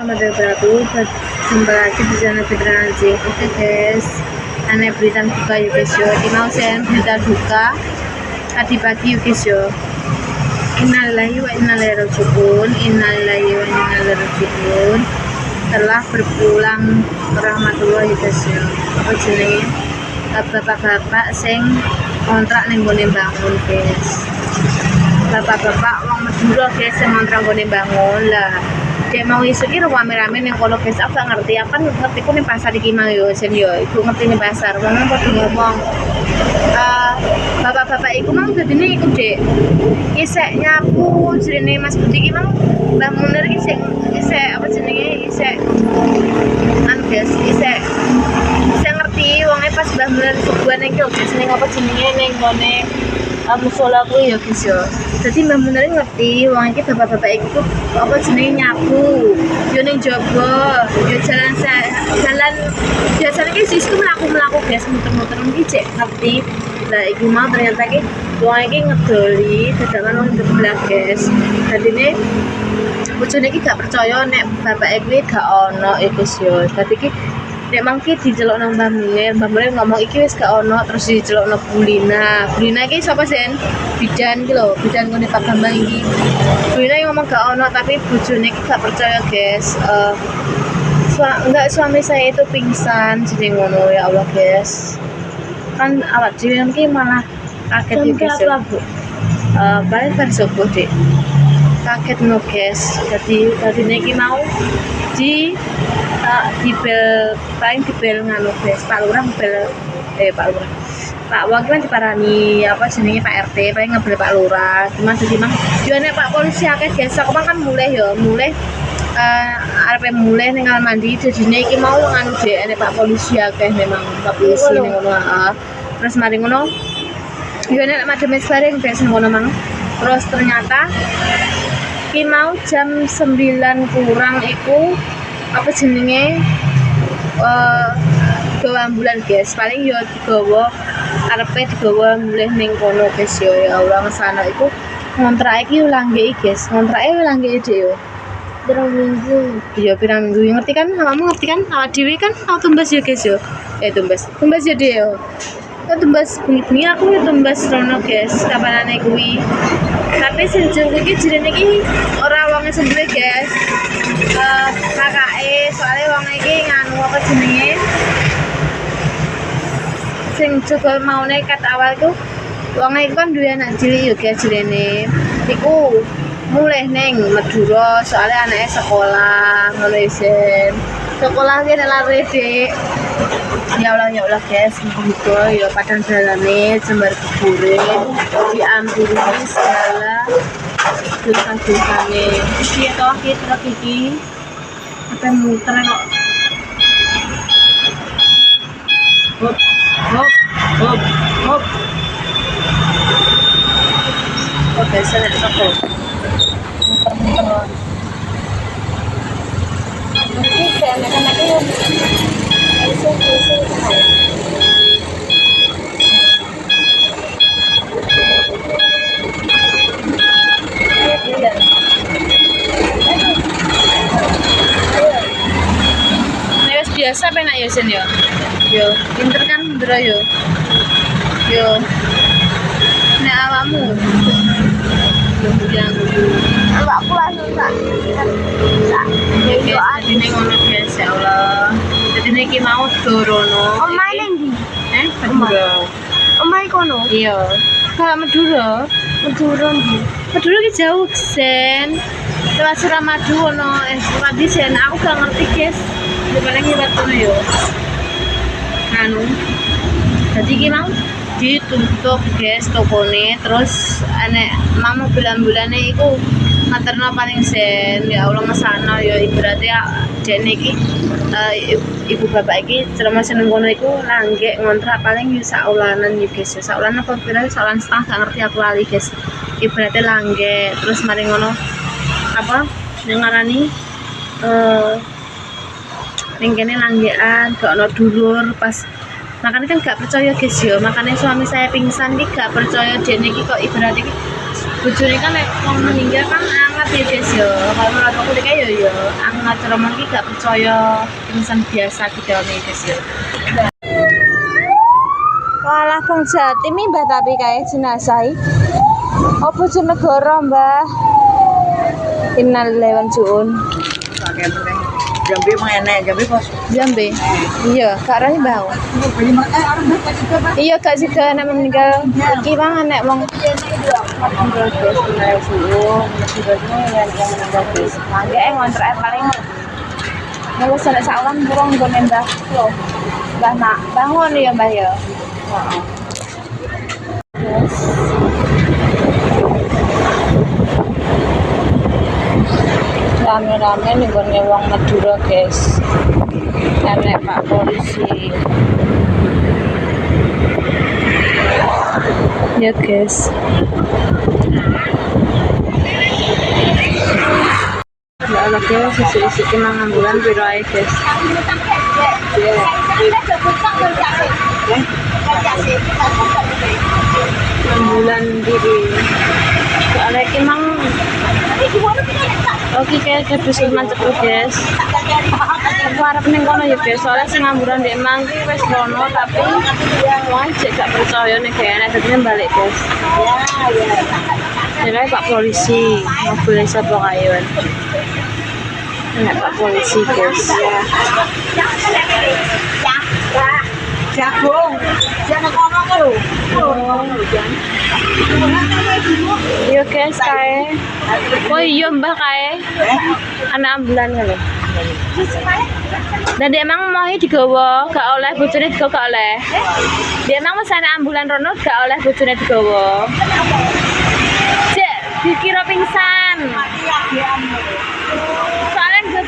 Selamat berlaku, berjumpa lagi di channel Fitra Anjing. Oke guys, aneh berita duka yuk guys yo. Ini mau saya berita duka tadi pagi yuk guys yo. Innalillahi wa inna ilaihi raji'un. Innalillahi wa inna ilaihi raji'un. Telah berpulang rahmatullah yuk guys yo. Apa jenenge? Bapak-bapak sing kontrak ning gone bangun guys. Bapak-bapak wong Madura guys sing kontrak gone bangun lah. Dia mau isu ini rame-rame yang kalau guys aku gak ngerti apa ngerti ku nih pasar iki mau yo sen yo iku ngerti nih pasar ngomong kok ngomong bapak-bapak iku mau dadine iku Dek isek nyapu jenenge Mas Budi iki mau Mbah Munir isek apa jenenge isek guys isek ngerti wonge pas Mbah Munir sebuah ning yo guys ning apa jenenge ning gone musola ku ya guys yo. Jadi Mbak Munir ngerti wong iki bapak-bapak iki apa jenenge nyapu. Yo ning jaba, yo jalan biasanya iki sistem mlaku-mlaku guys muter-muter iki cek ngerti. Lah iki mau ternyata iki wong iki ngedoli dadangan wong sebelah guys. Dadine bojone iki gak percaya nek bapak iki gak ono iku yo. Dadi iki nek mangke dicelokno Mbah Munir ngomong iki wis gak ono terus dicelokno Bulina iki sapa sen? Bidan iki lho, bidan ngene Pak Bambang iki. Bulina ngomong gak ono tapi bojone iki gak percaya guys. Suami saya itu pingsan jadi ngono ya Allah guys. Kan awak dhewe iki malah kaget iki guys. Paling versi Dek. Kaget no guys. Jadi iki mau di bel paling di bel nganu guys Pak Lurah bel Pak Wong kan diparani apa jenenge Pak RT paling ngebel Pak Lurah cuma jadi mang yo nek Pak polisi akeh guys aku kan mulai arepe mulai ning kamar mandi dadine iki mau nganu Dek nek Pak polisi akeh memang Pak polisi ning ngono terus mari ngono yo nek madheme bareng guys ngono mang terus ternyata iki mau jam 9 kurang iku apa jenenge gawa ambulan guys paling yo digawa arepe digawa mulih ning kono guys yo ya Allah ngesana iku ngontrak iki langge guys ngontrake langge Dek yo pirang minggu iya pirang minggu ngerti kan kamu ngerti kan awak dhewe kan tau tumbas yo guys yo tumbas yo Dek yo tumbas bengi aku yo tumbas rono guys kapanane kuwi tapi sing jengku iki jenenge iki ora wonge sendiri guys kakake soalnya wong iki nganu apa jenenge sing juga mau nekat awal tuh wong iki kan duwe anak cilik yo guys jenenge iku mulih ning Madura soalnya anake sekolah ngono isen sekolah ki lare Dek ya Allah guys muga ya padang dalane jembar kubure diampuni segala dosa-dosane iki to truk iki apa muter kok hop kok biasa nek toko muter iki kan yo iso biasa penak ya sen yo pinter kan Ndra yo nek awakmu awakku langsung tak yo adine ngono guys ya Allah dadine iki mau dorono omahe ning ndi Madura omahe kono iya ka Madura ndi Madura ki jauh sen lewat Suramadu ono Suramadu sen aku gak ngerti guys gimana kita tuh yo anu jadi iki mau ditutup guys tokone terus anek mama bulan-bulane iku materno paling sen ya Allah ngesana ya ibaratnya dene iki ibu bapak iki selama seneng kono iku langgek ngontrak paling yo saulanan yo guys saulanan apa pira saulan setengah gak ngerti aku lali guys ibaratnya langgek terus mari ngono apa ngarani ning kene langgekan gak ono dulur pas makanya kan gak percaya guys yo makanya suami saya pingsan iki gak percaya dene iki kok ibarat iki bojone kan nek wong meninggal kan tapi ya guys yo kalau menurut aku kayak yo aku ngatur roman ki gak percaya insan biasa gitu nih guys yo. Walah Bang Jatim iki Mbah tapi kae jenazah iki. Apa Bojonegoro Mbah? Innal lewan juun. Jambi mah enak, Jambi bos. Jambe. Iya, gak arane Mbah. Iya gak sida nek meninggal iki Bang nek wong ngontrak paling kalau sak ulang kurang nggon Mbah lho. Mbah nak bangun ya Mbah ya. Yes. Rame-rame nih gue wong Madura guys. Enek Pak Polisi. Ya guys. Ya Allah guys, sisi-sisi mangan bulan piro ae guys. Bulan diri. Soalnya emang oke kayak habis mancet guys. Aku harap neng kono ya guys. Soalnya sing ngamburan di emang ki wis kono tapi wajib gak percaya nih kayaknya akhirnya balik guys. Ya Pak Polisi mobil sapa kayuan. Enak Pak Polisi guys. Jagung, jangan ngomong lu. Iya guys kae. Oh iya Mbah kae. Anak ambulan lho. Dan dia emang mau digawa, gak oleh bojone digawa gak oleh. Dia emang wis anak ambulan rono gak oleh bojone digawa. Cek dikira pingsan. Soalnya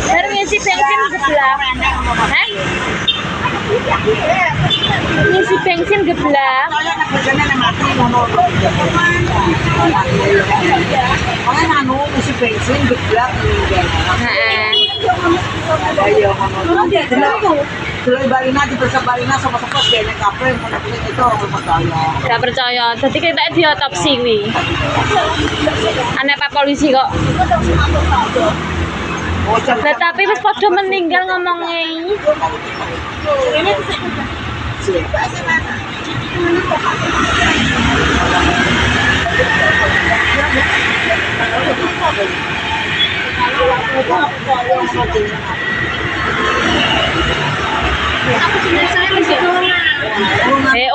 baru ngisi bensin geblak. Hah? Ngisi bensin geblak. Ngisi bensin geblak. Dulu Balina Balina sama-sama kayaknya kafe itu gak percaya. Jadi kita diotopsi wi. Aneh Pak Polisi kok. Nah, tapi pas podo meninggal ngomongnya.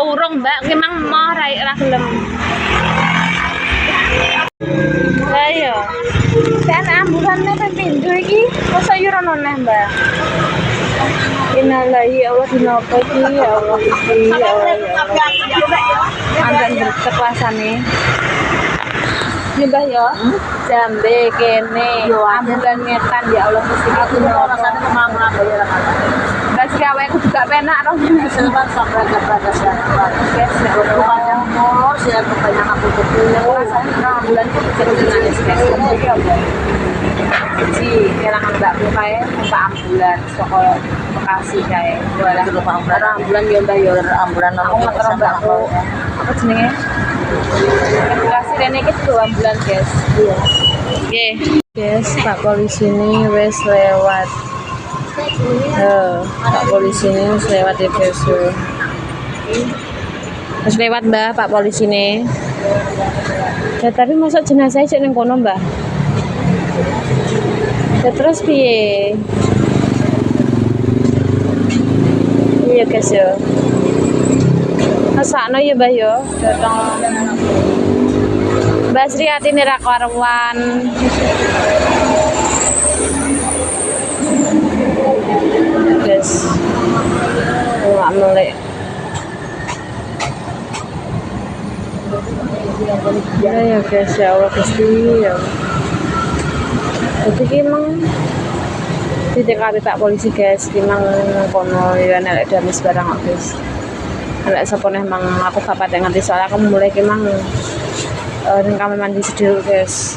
Urung Mbak, memang mau ra gelem. Lah iya. Kan ambulane ping pindho iki, masa yo rono neh, Mbak. Innalillahi ya Allah dinapa iki ya Allah Gusti ya Allah. Anten berkekuasane. Ini Mbah ya. Jambe kene, ambulan ngetan ya Allah Gusti aku rasane kemang-kemang ya. Bas gawe aku juga penak roh selban sampai batas ya. Guys, nek yang mau saya kebanyakan aku ketemu rasane ambulan itu jadi nangis guys. Jadi kelangan Mbak kae numpak ambulan saka Bekasi kae. Jualan ambulan yo Mbah yo ambulan aku ngeter Mbakku. Apa jenenge? Bekasi rene iki 2 ambulan guys. Iya. Oke, guys, Pak Polisi ini wes lewat. Pak Polisi ini wes lewat ya guys. Wes lewat Mbah Pak Polisi ini. Ya, tapi masa jenazah cek ning kono Mbah. Ya, terus piye? Iya guys ya. Masakno ya Mbah ya. Datang Mbak Sri atine ra karuan. Guys. Nggak melek. Ya guys ya Allah Gusti ya. Jadi emang di TKP Pak Polisi guys, emang kono ya nek damis barang kok guys. Nek sapa neh emang aku gak pati ngerti soalnya aku mulai emang dan kamar mandi sedih guys.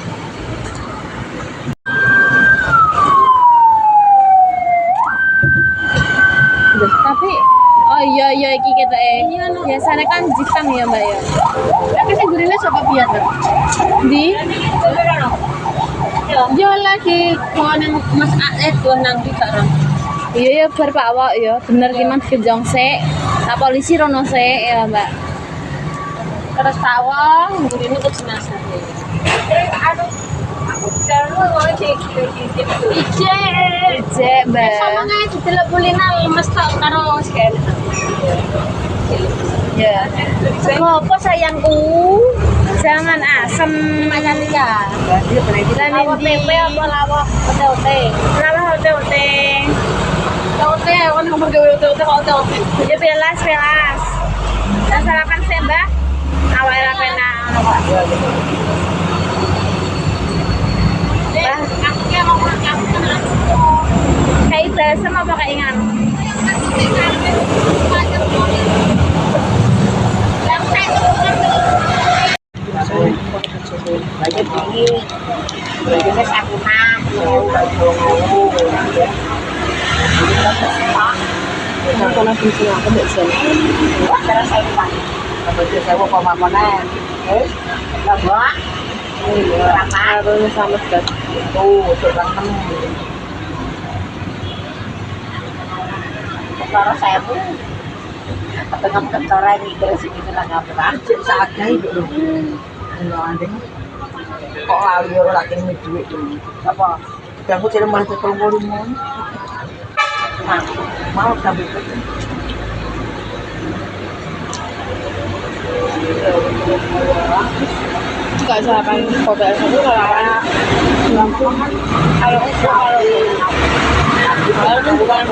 Tapi oh iya iya iki ketoke. Biasanya kan jitang ya, Mbak ya. Tapi sing gurine sapa biyen, Mbak? Di yo lagi konen Mas Aed nang di bareng. Iya ya bar Pak Awak ya, bener ki Mas Genjong sik. Nah, polisi rono sik ya, Mbak. Terus tawang gurine ke jenazah. Aduh. Ije, Mbak. Sama nggak didelok kulina lemes tok karo sekali. Ya. Ngopo sayangku? Jangan asem macam tika. Lawak tempe apa lawak ote-ote? Lawak ote-ote. Ote, kan nomor ote-ote kok ote-ote. Ya belas. Dan sarapan sih, Mbak. Awak era pena ono kok. Kayak basem apa kayak ingan? Banyak tinggi. Banyak sakunan. Kalau nak fungsi apa tak sih? Cara saya lupa. Kalau dia saya lupa mana? Lama. Harus sama sekali. Tuh, coba kamu. Kalau saya pun tengah kantoran ini terus ini kena ngapain? Saatnya itu loh. Kok lalu orang lagi ini duit dulu? Apa? Kamu tidak mau ketemu rumah? Mau kabel itu? Enggak sarapan kopi satu kalau langsung kalau bukan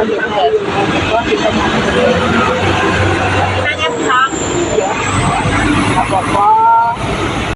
Nanya besar. Apa-apa.